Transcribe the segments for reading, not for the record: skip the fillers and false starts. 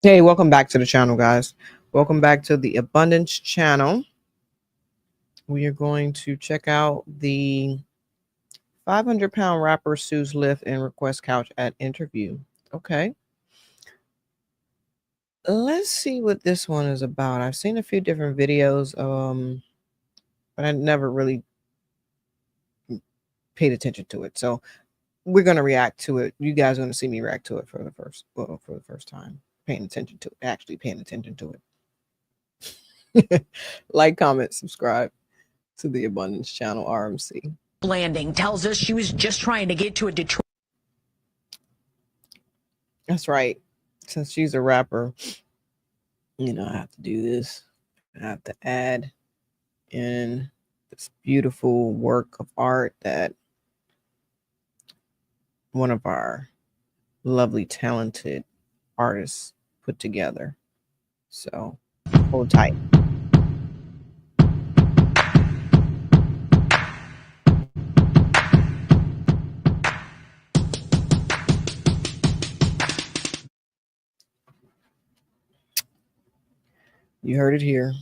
Hey, welcome back to the channel, guys. Welcome back to the Abundance channel. We are going to check out the 500-pound rapper sues Lyft and requests couch at interview. Okay. Let's see what this one is about. I've seen a few different videos, but I never really paid attention to it. So we're going to react to it. You guys are going to see me react to it for the first time, paying attention to it, actually paying attention to it. Like, comment, subscribe to the Abundance channel, RMC. Landing tells us she was just trying to get to a Detroit. That's right. Since she's a rapper, I have to do this. I have to add in this beautiful work of art that one of our lovely, talented artists put together. So hold tight. You heard it here.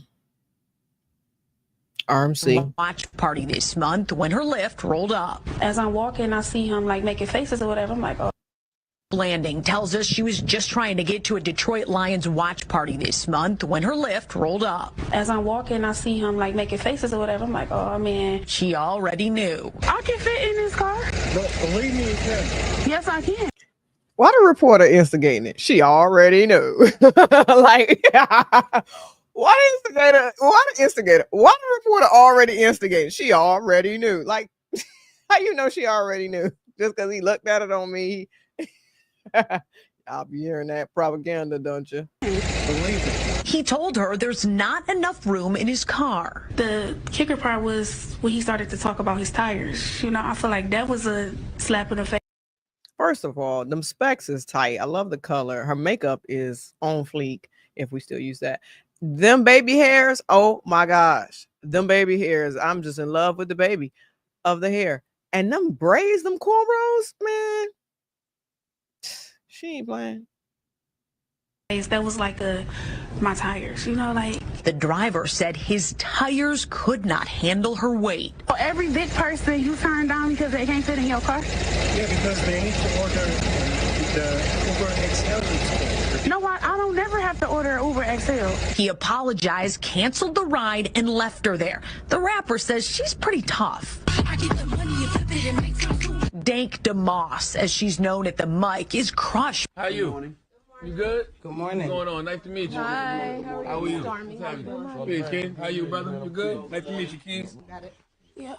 RMC. Watch party this month when her Lyft rolled up. As I'm walking, I see him like making faces or whatever. I'm like, oh. Landing tells us she was just trying to get to a Detroit Lions watch party this month when her Lyft rolled up. As I'm walking, I see him like making faces or whatever. I'm like, oh man. She already knew. I can fit in this car. But believe me, you can. Yes, I can. Why the reporter instigating it? She already knew. Like, what instigator? What instigator? Why the reporter already instigated? She already knew. Like, how you know she already knew? Just because he looked at it on me. I'll be hearing that propaganda, don't you? Believe it. He told her there's not enough room in his car. The kicker part was when he started to talk about his tires. You know, I feel like that was a slap in the face. First of all, them specs is tight. I love the color. Her makeup is on fleek, if we still use that. Them baby hairs, oh my gosh. Them baby hairs. I'm just in love with the baby of the hair. And them braids, them cornrows, man. She ain't playing. That was like my tires, you know, like. The driver said his tires could not handle her weight. For every big person you turn down because they can't fit in your car? Yeah, because they need to order the Uber XL. You know what? I don't never have to order Uber XL. He apologized, canceled the ride, and left her there. The rapper says she's pretty tough. Dank DeMoss, as she's known at the mic, is crushed. How you? You good? Good morning. What's going on? Nice to meet you. Hi, How are you? What's happening? Peace, King. How you, brother? You good? Nice to meet you, King. Got it. Yep.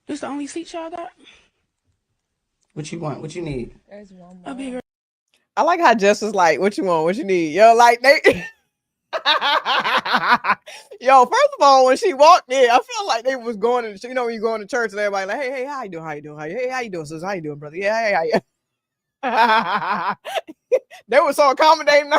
This the only seat y'all got? What you want? What you need? There's one A more. bigger. I like how Jess was like, what you want? What you need? Yo, like they Yo, first of all, when she walked in, I felt like they was going to, when you going to church and everybody like, hey, how you doing? How you doing? Hey, how you doing, sis? How you doing, brother? Yeah, hey, how you? They were so accommodating.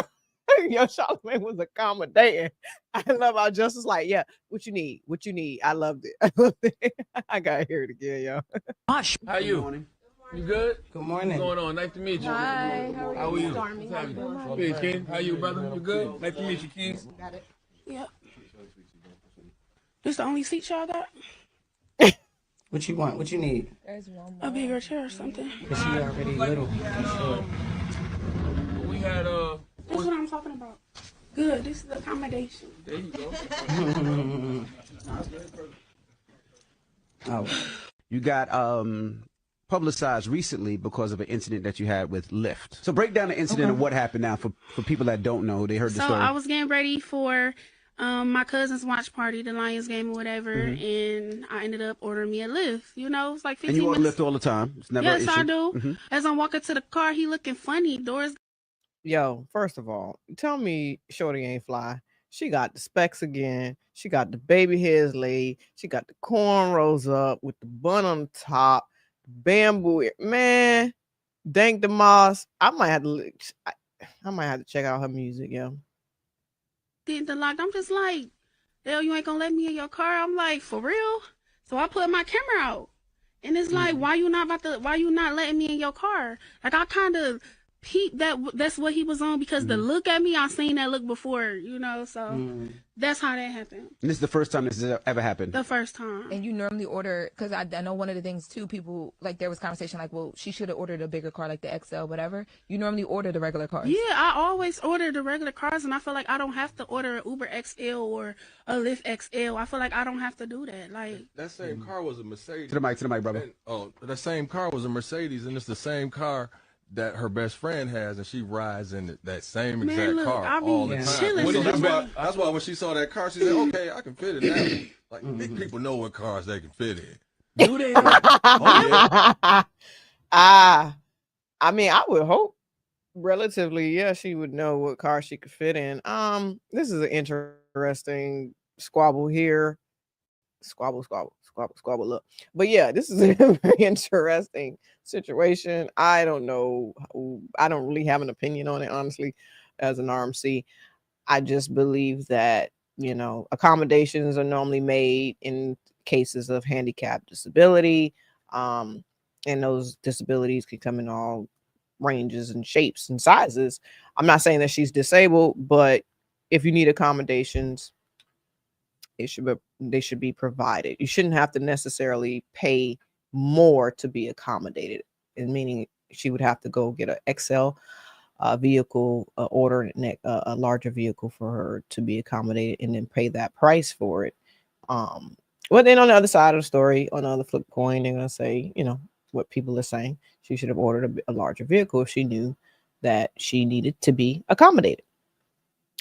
Yo, Charlamagne was accommodating. I love how Jess was like, yeah, what you need? What you need? I loved it. I loved it. I gotta hear it again, yo. Hush. How you? You good? Good morning. What's going on? Nice to meet you. Hi, How are you? Stormy. What's happening? Peace, King. How you, brother? You good? Nice to meet you, King. Got it. Yep. This the only seat y'all got? What you want? What you need? There's one A more. bigger chair or something? Cause she already little. We had That's what I'm talking about. Good. This is the accommodation. there you go. Oh, You got publicized recently because of an incident that you had with Lyft. So break down the incident and what happened now for people that don't know. They heard the So story. I was getting ready for my cousin's watch party, the Lions game or whatever, and I ended up ordering me a Lyft. You know, it's like 15 and you order minutes. Lyft all the time. It's never Yes, an issue. I do. Mhm. As I'm walking to the car, he looking funny. Doors. Yo, first of all, tell me Shorty ain't fly. She got the specs again. She got the baby hairs laid. She got the cornrows up with the bun on the top. Bamboo ear. Man, Dank DeMoss. I might have to check out her music, yo. Did the lock. I'm just like, hell, you ain't gonna let me in your car. I'm like, for real? So I put my camera out, and it's like, why you not letting me in your car? Like I kind of peep that's what he was on, because the look at me, I seen that look before, you know, so that's how that happened. And this is the first time this has ever happened. The first time. And you normally order, because I know one of the things too, people, like, there was conversation like, well, she should have ordered a bigger car, like the XL, whatever. You normally order the regular cars. Yeah, I always order the regular cars, and I feel like I don't have to order an Uber XL or a Lyft XL. I feel like I don't have to do that. Like, that same car was a Mercedes. To the mic, brother. And, that same car was a Mercedes, and it's the same car that her best friend has, and she rides in that same exact car all the time. So that's why when she saw that car, she said, "Okay, I can fit in that." Like, big people know what cars they can fit in. Do they? I mean, I would hope relatively, she would know what car she could fit in. This is an interesting squabble here. Squabble, look. But yeah, this is a very interesting situation. I don't know. I don't really have an opinion on it, honestly, as an RMC. I just believe that, accommodations are normally made in cases of handicap disability. And those disabilities can come in all ranges and shapes and sizes. I'm not saying that she's disabled, but if you need accommodations, they should be provided. You shouldn't have to necessarily pay more to be accommodated. And meaning she would have to go get an XL vehicle, order a larger vehicle for her to be accommodated, and then pay that price for it. Well, then on the other side of the story, on the other flip coin, they're gonna say, what people are saying, she should have ordered a larger vehicle if she knew that she needed to be accommodated.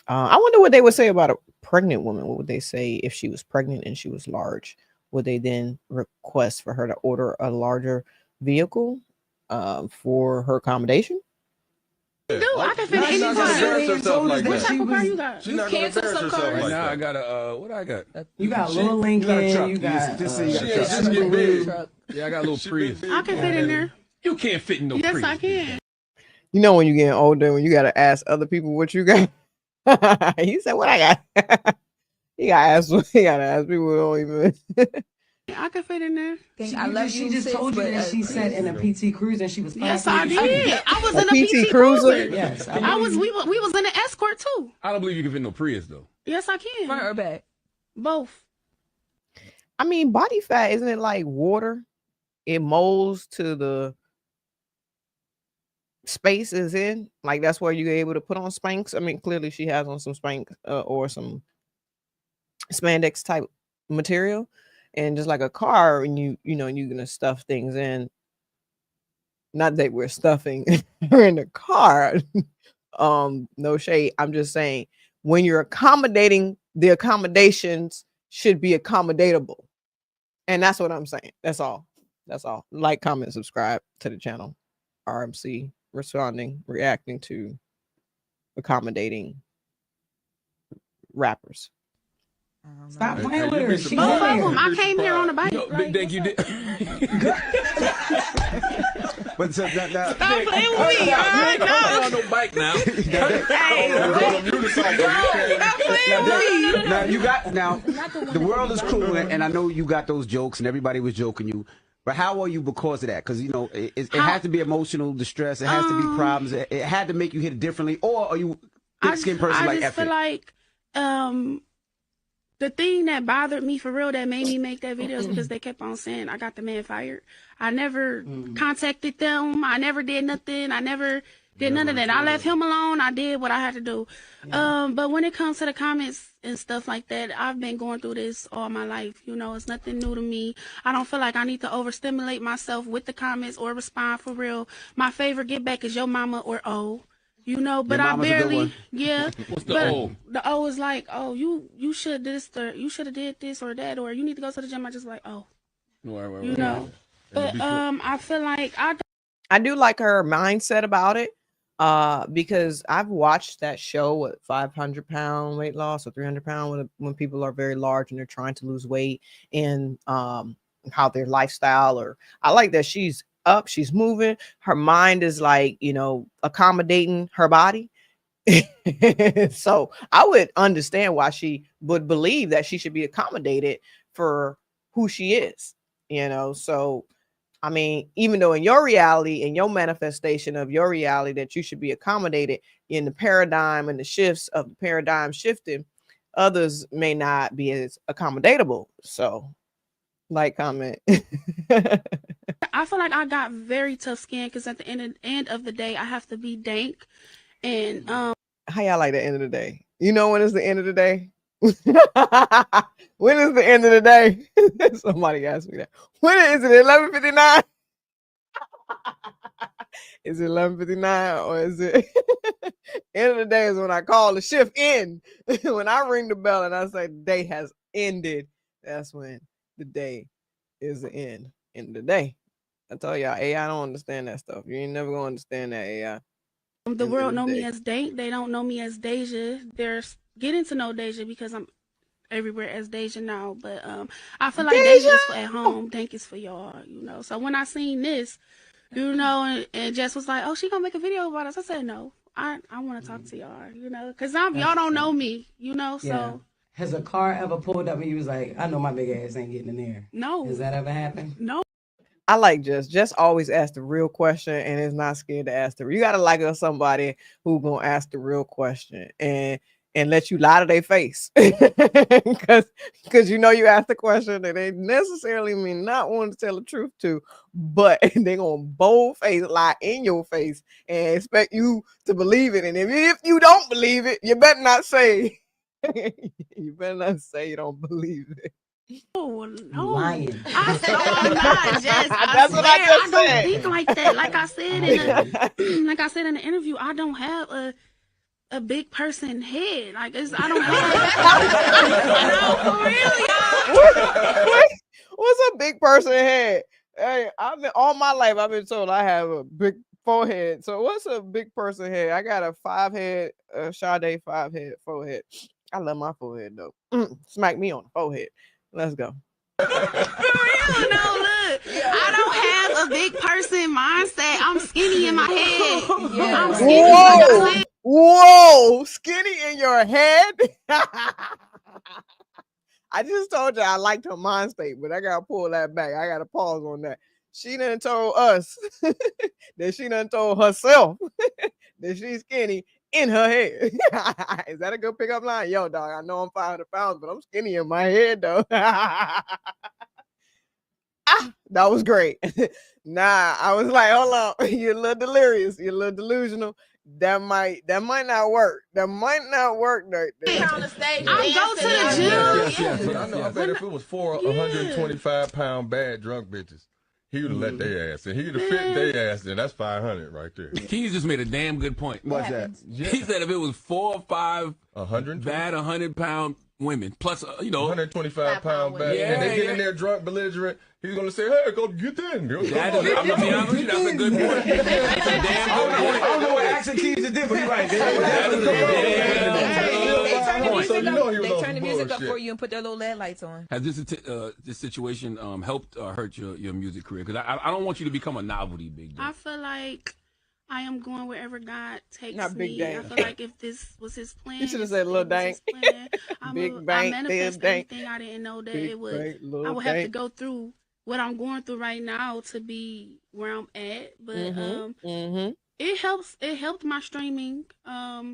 I wonder what they would say about a pregnant woman. What would they say if she was pregnant and she was large? Would they then request for her to order a larger vehicle for her accommodation? Dude, I can fit any car. What type of car you got? She's not gonna embarrass herself like that. Now I got a what I got? You got a little Lincoln. You got just get big. Yeah, I got a little Prius. I can fit in there. You can't fit in no Prius. Yes, I can. When you're getting older, when you gotta ask other people what you got. He said, "What I got?" You gotta ask people who don't even. I can fit in there. She just told you that she sat in a PT Cruiser and she was. Yes, I did. I was in a PT Cruiser. Yes, We was in an Escort too. I don't believe you can fit no Prius though. Yes, I can. Front or back? Both. I mean, body fat, isn't it like water? It molds to the space is in. Like, that's where you're able to put on Spanx. I mean, clearly she has on some Spanx or some spandex type material. And just like a car, and you're gonna stuff things in. Not that we're stuffing her in the car. No shade. I'm just saying, when you're accommodating, the accommodations should be accommodatable. And that's what I'm saying. That's all. Like, comment, subscribe to the channel. RMC reacting to accommodating rappers. Stop playing with her. Both of them. I came here on a bike. Big you did. But so Stop playing with me. I'm on no bike now. Now the world is cruel, and I know you got those jokes, and everybody was joking you. But how are you because of that? Because it has to be emotional distress. It has to be problems. It had to make you hit it differently. Or are you thick-skinned person like I just feel like the thing that bothered me for real, that made me make that video, is because they kept on saying I got the man fired. I never contacted them. I never did nothing. I never did none of that. I left him alone. I did what I had to do. Yeah. But when it comes to the comments and stuff like that, I've been going through this all my life. It's nothing new to me. I don't feel like I need to overstimulate myself with the comments or respond for real. My favorite get back is your mama or oh. But I barely, What's the O? The O is like, oh, you should this, or you should have did this or that, or you need to go to the gym. I just like, oh, Right. But I feel like I do like her mindset about it, because I've watched that show with 500-pound weight loss or 300-pound when people are very large and they're trying to lose weight, and how their lifestyle, or I like that she's up, she's moving, her mind is like, accommodating her body. So I would understand why she would believe that she should be accommodated for who she is, so I mean, even though in your reality, in your manifestation of your reality that you should be accommodated in the paradigm and the shifts of the paradigm shifting, others may not be as accommodatable. So, like, comment. I feel like I got very tough skin because at the end of the day, I have to be dank. And how y'all like the end of the day? You know when is the end of the day? When is the end of the day? Somebody asked me that. When is it? 11:59? Is it 11:59 or is it end of the day? Is when I call the shift in. When I ring the bell and I say the day has ended, that's when the day is the end of the day. I told y'all, AI don't understand that stuff. You ain't never gonna understand that, AI. the world know me as Dank. They don't know me as Deja. They're getting to know Deja because I'm everywhere as Deja now. But I feel like Deja is for at home. Dank is for y'all, you know. So when I seen this, you know, and Jess was like, "Oh, she gonna make a video about us." I said, "No, I want to talk to y'all, you know, because y'all don't know me, you know." So yeah. Has a car ever pulled up and you was like, "I know my big ass ain't getting in there"? No. Has that ever happened? No. I like Jess always ask the real question and is not scared to ask the. You gotta like somebody who gonna ask the real question and let you lie to their face, because you know you asked the question that they necessarily mean not want to tell the truth to, but they gonna bold face lie in your face and expect you to believe it. And if you don't believe it, you better not say. You better not say you don't believe it. Oh, no. Lying. I'm not, Jess. That's what I just don't said. think like that. Like I said like I said in the interview, I don't have a big person head. Like I don't have. No, for real, y'all. What's a big person head? Hey, I've been all my life. I've been told I have a big forehead. So what's a big person head? I got a 5-head, Sade 5-head forehead. I love my forehead though. Smack me on the forehead. Let's go. For real, no, look. I don't have a big person mindset. I'm skinny in my head. Yeah. I'm skinny. Whoa, whoa, skinny in your head. I just told you I liked her mind state, but I gotta pull that back. I gotta pause on that. She done told us that she done told herself that she's skinny in her head. Is that a good pickup line? Yo, dog, I know I'm 500 pounds, but I'm skinny in my head though. That was great. Nah, I was like, hold on, you're a little delirious, you're a little delusional. That might not work. That might not work. On the stage, I go to the gym. Yes. I know. I bet if it was 125-pound bad drunk bitches, he would have let their ass in. He would have fit their ass in. That's 500 right there. Keys just made a damn good point. What's that? He said if it was 4 or 5 100 bad 100-pound women plus, 125-pound bad, and they get in there drunk, belligerent. He's gonna say, "Hey, go get in." I'm gonna be honest with you, that's a good point. That's a damn good point. I don't know what accent Keys did, but you're right. They turn the music up for you and put their little LED lights on. Has this situation helped or hurt your music career? Because I don't want you to become a novelty, Big Day. I feel like I am going wherever God takes Not Big me. Day. I feel like if this was His plan, You should have said Lil Dank. Big Bang. I manifest everything. I didn't know that it would. I would have to go through what I'm going through right now to be where I'm at. But it helps. It helped my streaming. A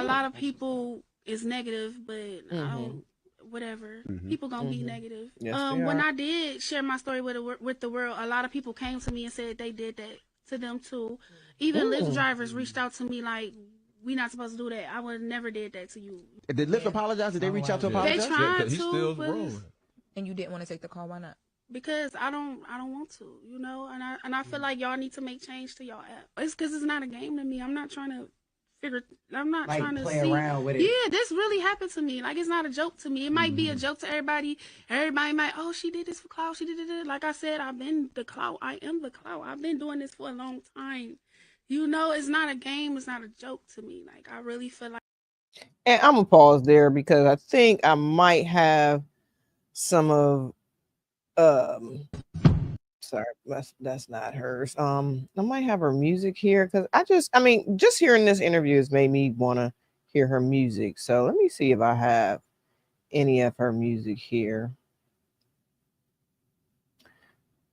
lot of people is negative, but I don't. Whatever. People gonna be negative. Yes, when I did share my story with the world, a lot of people came to me and said they did that to them too. Even Lyft drivers reached out to me like, "We not supposed to do that. I would never did that to you." Did Lyft apologize? Did they reach out to apologize? They tried He still to, rolling. And you didn't want to take the call. Why not? because I don't want to, you know. And I feel like y'all need to make change to y'all app. It's because it's not a game to me. I'm not trying to trying to play see. around with it. Yeah, this really happened to me. Like, it's not a joke to me. It might be a joke to everybody. Everybody might, oh, she did this for clout. She did it. Like I said, I've been the clout. I am the clout. I've been doing this for a long time. You know, it's not a game. It's not a joke to me. Like, I really feel like. And I'm gonna pause there because I think I might have some of sorry, that's not hers. I might have her music here because just hearing this interview has made me want to hear her music. So let me see if I have any of her music here.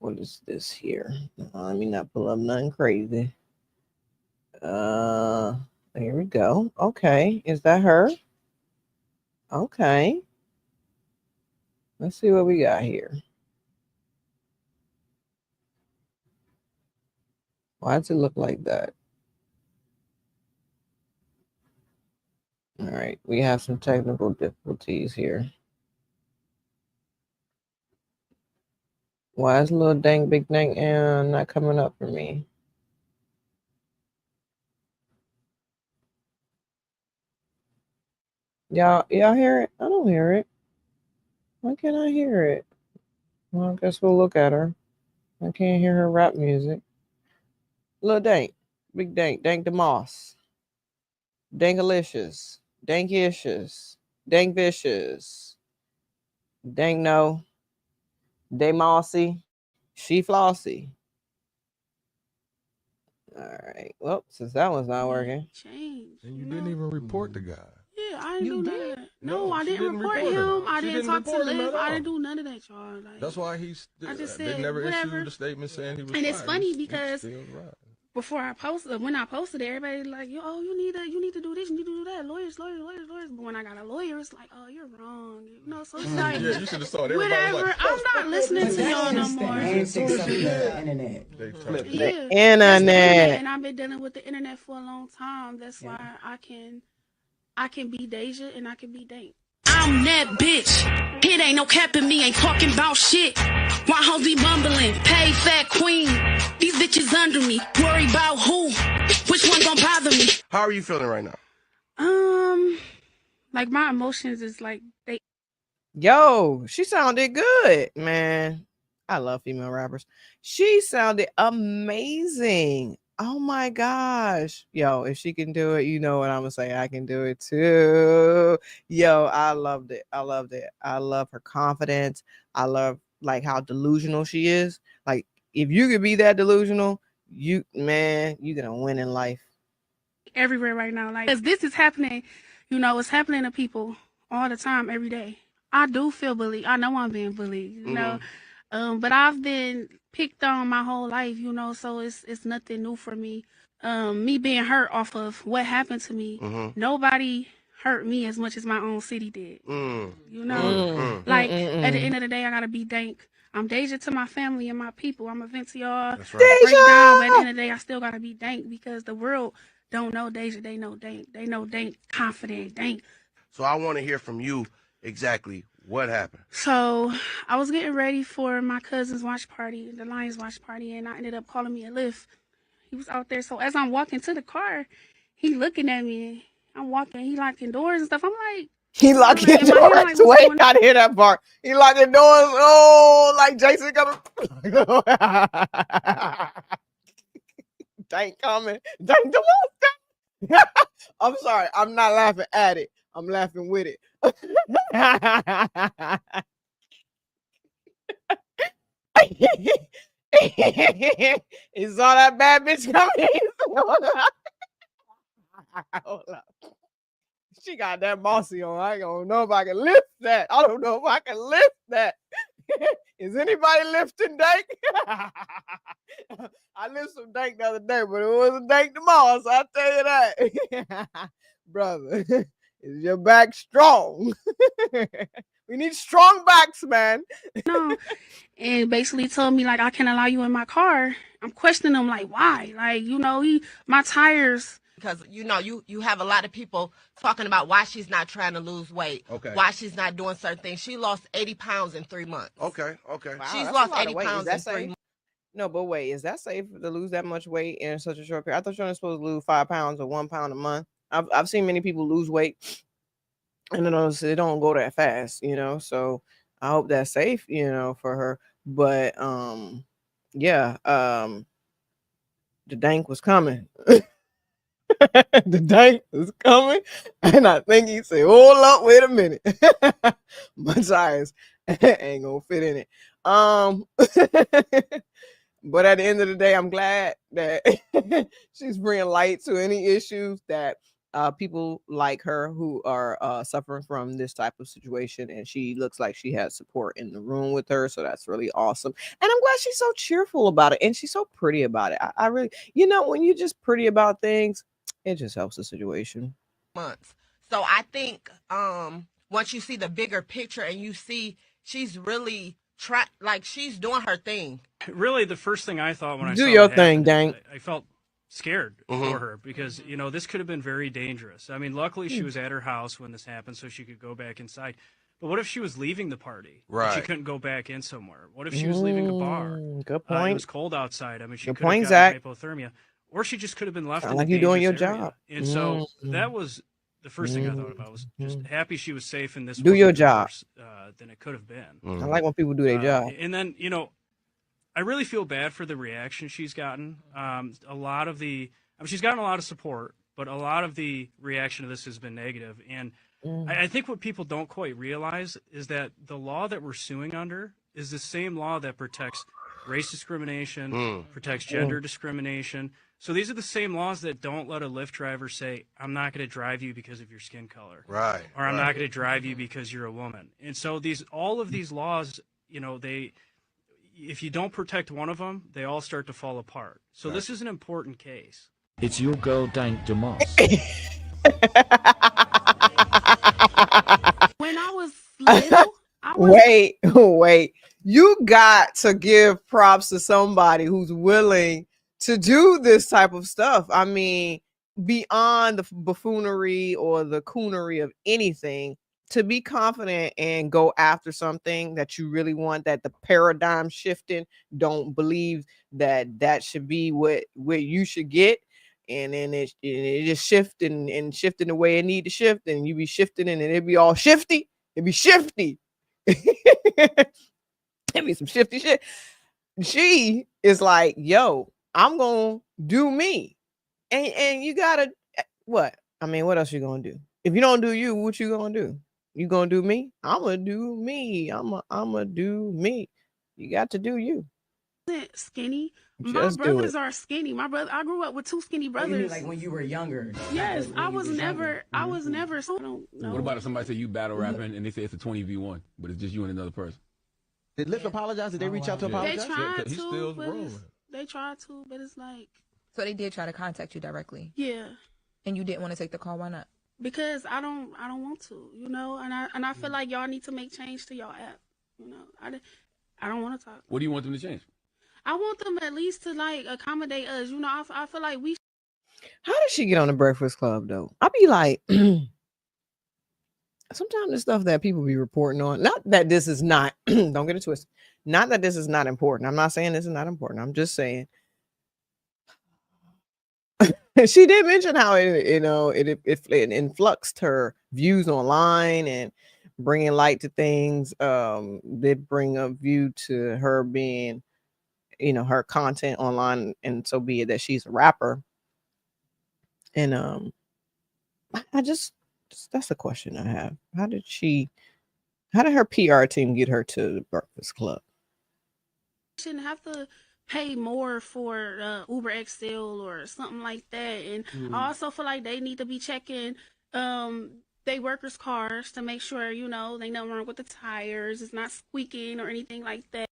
What is this here? Let me not pull up nothing crazy. Here we go. Okay, is that her? Okay. Let's see what we got here. Why does it look like that? All right, we have some technical difficulties here. Why is little dang big dang and not coming up for me? Y'all hear it? I don't hear it. Why can't I hear it? Well, I guess we'll look at her. I can't hear her rap music. Lil Dank, Big Dank, Dank the Moss, Dankalicious, Dankishous, Dank Vicious, Dank No, Day Mossy, She Flossy. All right. Well, since that one's not working. Change. And you didn't even report the guy. Yeah, I didn't do that. No, I she didn't report him. I didn't talk to Lyft. I all. didn't do none of that, y'all. Like, That's why I just said, they never whatever. issued a statement saying he was And fired. it's funny because before I posted, when I posted it, everybody like, you need to do this, you need to do that. Lawyers. But when I got a lawyer, it's like, oh, you're wrong. You know, so it's like, yeah, you should have saw it. Whatever. Like, I'm not listening to y'all no more. Internet. Yeah. Internet. And I've been dealing with the internet for a long time. That's why I can be Deja and I can be Dank. I'm that bitch. It ain't no capping me, ain't talking about shit. Why hoes be mumbling? Pay fat queen. These bitches under me. Worry about who? Which one gon' bother me? How are you feeling right now? Like my emotions is like they. Yo, she sounded good, man. I love female rappers. She sounded amazing. Oh my gosh. Yo, if she can do it, you know what I'm gonna say. I can do it too. Yo, I loved it. I love her confidence. I love like how delusional she is. Like if you could be that delusional, you're gonna win in life. Everywhere right now, like, because this is happening, it's happening to people all the time, every day. I do feel bullied. I know I'm being bullied, you know. But I've been picked on my whole life, so it's nothing new for me. Me being hurt off of what happened to me, nobody hurt me as much as my own city did. At the end of the day, I gotta be Dank. I'm Deja to my family and my people. I'm a vent to y'all. That's right. Break down, but at the end of the day, I still gotta be Dank because the world don't know Deja. They know Dank. They know Dank, confident Dank. So I want to hear from you exactly what happened. So I was getting ready for my cousin's watch party, the Lions watch party, and I ended up calling me a Lyft. He was out there. So as I'm walking to the car, he looking at me. I'm walking. He locking doors and stuff. I'm like, he locking doors. Like, wait, I hear that part. He locking doors. Oh, like Jason coming. Dank coming. Dank the most. I'm sorry. I'm not laughing at it. I'm laughing with it. He saw that bad bitch coming. Hold up. She got that bossy on. I don't know if I can lift that. I don't know if I can lift that. Is anybody lifting Dank? I lifted some Dank the other day, but it wasn't Dank tomorrow, so I'll tell you that. Brother, is your back strong? We need strong backs, man. No. And basically told me, like, I can't allow you in my car. I'm questioning him, like, why? Like, my tires. Because, you have a lot of people talking about why she's not trying to lose weight, why she's not doing certain things. She lost 80 pounds in 3 months. Okay. Wow, she's lost 80 pounds in 3 months. No, but wait, is that safe to lose that much weight in such a short period? I thought you were supposed to lose 5 pounds or 1 pound a month. I've seen many people lose weight, and it don't go that fast, So I hope that's safe, for her. But the Dank was coming. The Dank was coming, and I think he said, "Hold up, wait a minute, my tires ain't gonna fit in it." But at the end of the day, I'm glad that she's bringing light to any issues that people like her who are suffering from this type of situation, and she looks like she has support in the room with her, so that's really awesome. And I'm glad she's so cheerful about it, and she's so pretty about it. I really, when you're just pretty about things, it just helps the situation. Months. So I think once you see the bigger picture and you see she's really she's doing her thing. Really, the first thing I thought when I Do saw your it thing, happen, Dank. I felt scared for her because this could have been very dangerous. I mean, luckily she was at her house when this happened, so she could go back inside. But what if she was leaving the party? Right. And she couldn't go back in somewhere. What if she was leaving a bar? Good point. It was cold outside. I mean, she Good could point, have Zach. gotten hypothermia, or she just could have been left Sound in like a you're doing your dangerous area. job. And so that was the first thing I thought about. Was just happy she was safe, and this Do your job. Worse, than it could have been. I like when people do their job. And then I really feel bad for the reaction she's gotten. She's gotten a lot of support, but a lot of the reaction to this has been negative. And I think what people don't quite realize is that the law that we're suing under is the same law that protects race discrimination, protects gender discrimination. So these are the same laws that don't let a Lyft driver say, I'm not going to drive you because of your skin color. Right. Or I'm not going to drive you because you're a woman. And so all of these laws, if you don't protect one of them, they all start to fall apart. So this is an important case. It's your girl, Dank DeMoss. When I was little, Wait. You got to give props to somebody who's willing to do this type of stuff. I mean, beyond the buffoonery or the coonery of anything, to be confident and go after something that you really want, that the paradigm shifting, don't believe that should be what you should get. And then it just shifting the way it need to shift, and you be shifting and it be all shifty. It be shifty. It be some shifty shit. She is like, yo, I'm gonna do me. And you gotta what? I mean, what else you gonna do? If you don't do you, what you gonna do? You gonna do me? I'ma do me. I'ma do me. You got to do you. Skinny. Just my brothers are skinny. I grew up with two skinny brothers. You mean like when you were younger? Yes, I was never. I don't know. What about if somebody say you battle rapping and they say it's a 20v1, but it's just you and another person? Did Lyft apologize? Did they reach out to apologize? They tried He's still rolling. They tried to, but it's like. So they did try to contact you directly. Yeah. And you didn't want to take the call. Why not? Because I don't want to, and I feel like y'all need to make change to y'all app. I don't want to talk. What do you want them to change? I want them at least to accommodate us. I feel like we. How did she get on the Breakfast Club though? I be like, sometimes the stuff that people be reporting on. Not that this is not. Don't get it twisted. Not that this is not important. I'm not saying this is not important. I'm just saying. She did mention how it influxed her views online and bringing light to things. Did bring a view to her being, her content online, and so be it that she's a rapper. And I just that's a question I have. How did her PR team get her to the Breakfast Club? Shouldn't have to pay more for Uber XL or something like that. And I also feel like they need to be checking they workers' cars to make sure, they nothing wrong with the tires. It's not squeaking or anything like that.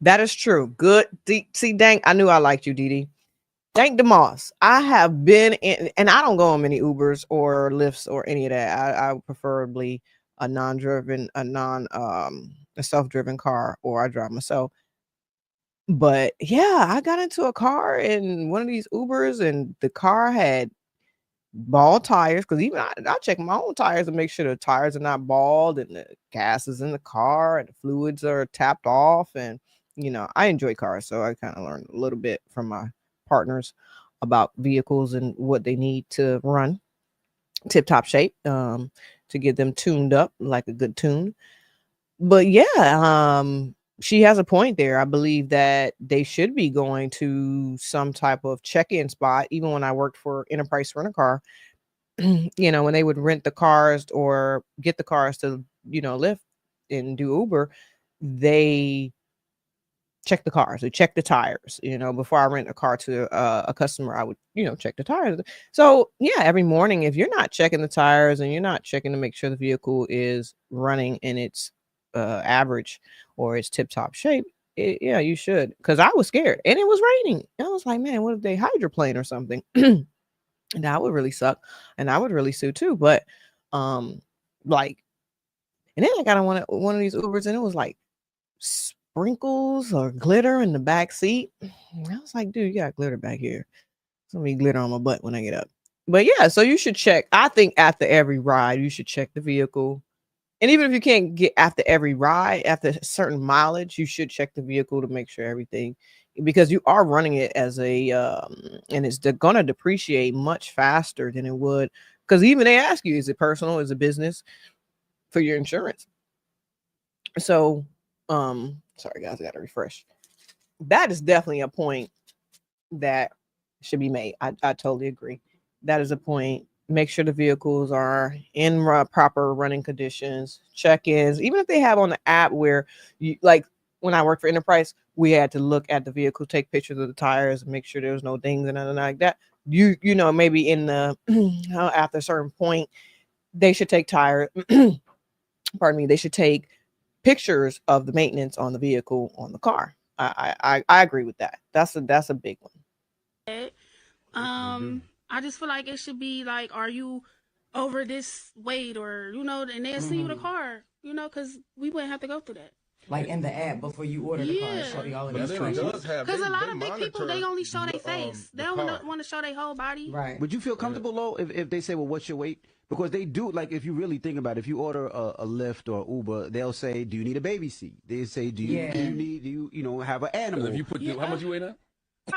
That is true. Good. See, Dank, I knew I liked you, Dee. Dank DeMoss. I have been in, and I don't go on many Ubers or Lyfts or any of that. I preferably a self-driven car, or I drive myself. But yeah, I got into a car in one of these Ubers, and the car had bald tires, because even I check my own tires to make sure the tires are not bald and the gas is in the car and the fluids are tapped off. And I enjoy cars, so I kind of learned a little bit from my partners about vehicles and what they need to run tip-top shape, to get them tuned up like a good tune. But yeah, she has a point there. I believe that they should be going to some type of check-in spot. Even when I worked for Enterprise Rent a Car, when they would rent the cars or get the cars to, Lyft and do Uber, they check the cars, we check the tires. Before I rent a car to a customer, I would, check the tires. So yeah, every morning, if you're not checking the tires and you're not checking to make sure the vehicle is running in its average or its tip-top shape, yeah, you should. Because I was scared and it was raining. I was like, man, what if they hydroplane or something? That would really suck, and I would really sue too. But like, and then I got on one of these Ubers, and it was like sprinkles or glitter in the back seat. I was like, dude, you got glitter back here. There's gonna be glitter on my butt when I get up. But yeah, so you should check. I think after every ride, you should check the vehicle. And even if you can't get after every ride, after a certain mileage, you should check the vehicle to make sure everything, because you are running it as a, and it's going to depreciate much faster than it would. Because even they ask you, is it personal? Is it business for your insurance? So, sorry guys, I got to refresh. That is definitely a point that should be made. I totally agree. That is a point. Make sure the vehicles are in proper running conditions, check-ins, even if they have on the app where you, like when I worked for Enterprise, we had to look at the vehicle, take pictures of the tires, and make sure there was no dings and nothing like that. You know, maybe in the after a certain point, they should take pardon me, they should take pictures of the maintenance on the vehicle on the car. I agree with that. That's a big one. I just feel like it should be like, are you over this weight, or and they'll send you the car, because we wouldn't have to go through that. Like in the app before you order the car, show you all of these questions. Because a lot of big people, they only show their face. They don't want to show their whole body. Right. Would you feel comfortable, though, if they say, well, what's your weight? Because they do, like, if you really think about it, if you order a Lyft or Uber, they'll say, do you need a baby seat? They say, do you have an animal? If you put how much you weigh now?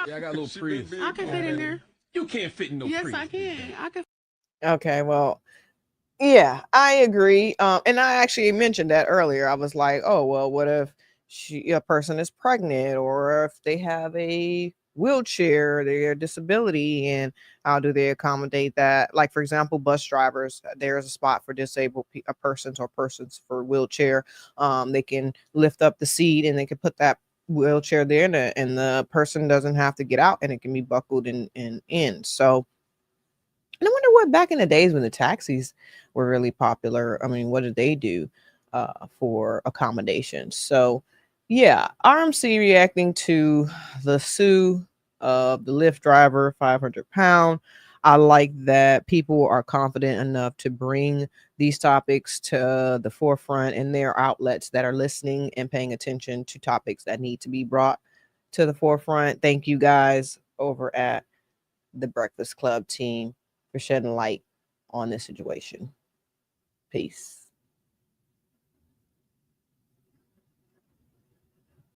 Yeah, I got a little Prius. I can fit in there. You can't fit in no Yes, Prius. I can. I can. Okay, well, yeah, I agree. And I actually mentioned that earlier. I was like, oh, well, what if a person is pregnant, or if they have a wheelchair, their disability, and how do they accommodate that? Like, for example, bus drivers, there is a spot for disabled persons or persons for wheelchair. They can lift up the seat and they can put that wheelchair there, and the person doesn't have to get out, and it can be buckled and in. So, and I wonder what back in the days when the taxis were really popular, I mean, what did they do for accommodations? So, yeah, RMC reacting to the sue of the Lyft driver, 500-pound. I like that people are confident enough to bring these topics to the forefront in their outlets that are listening and paying attention to topics that need to be brought to the forefront. Thank you guys over at the Breakfast Club team for shedding light on this situation. Peace.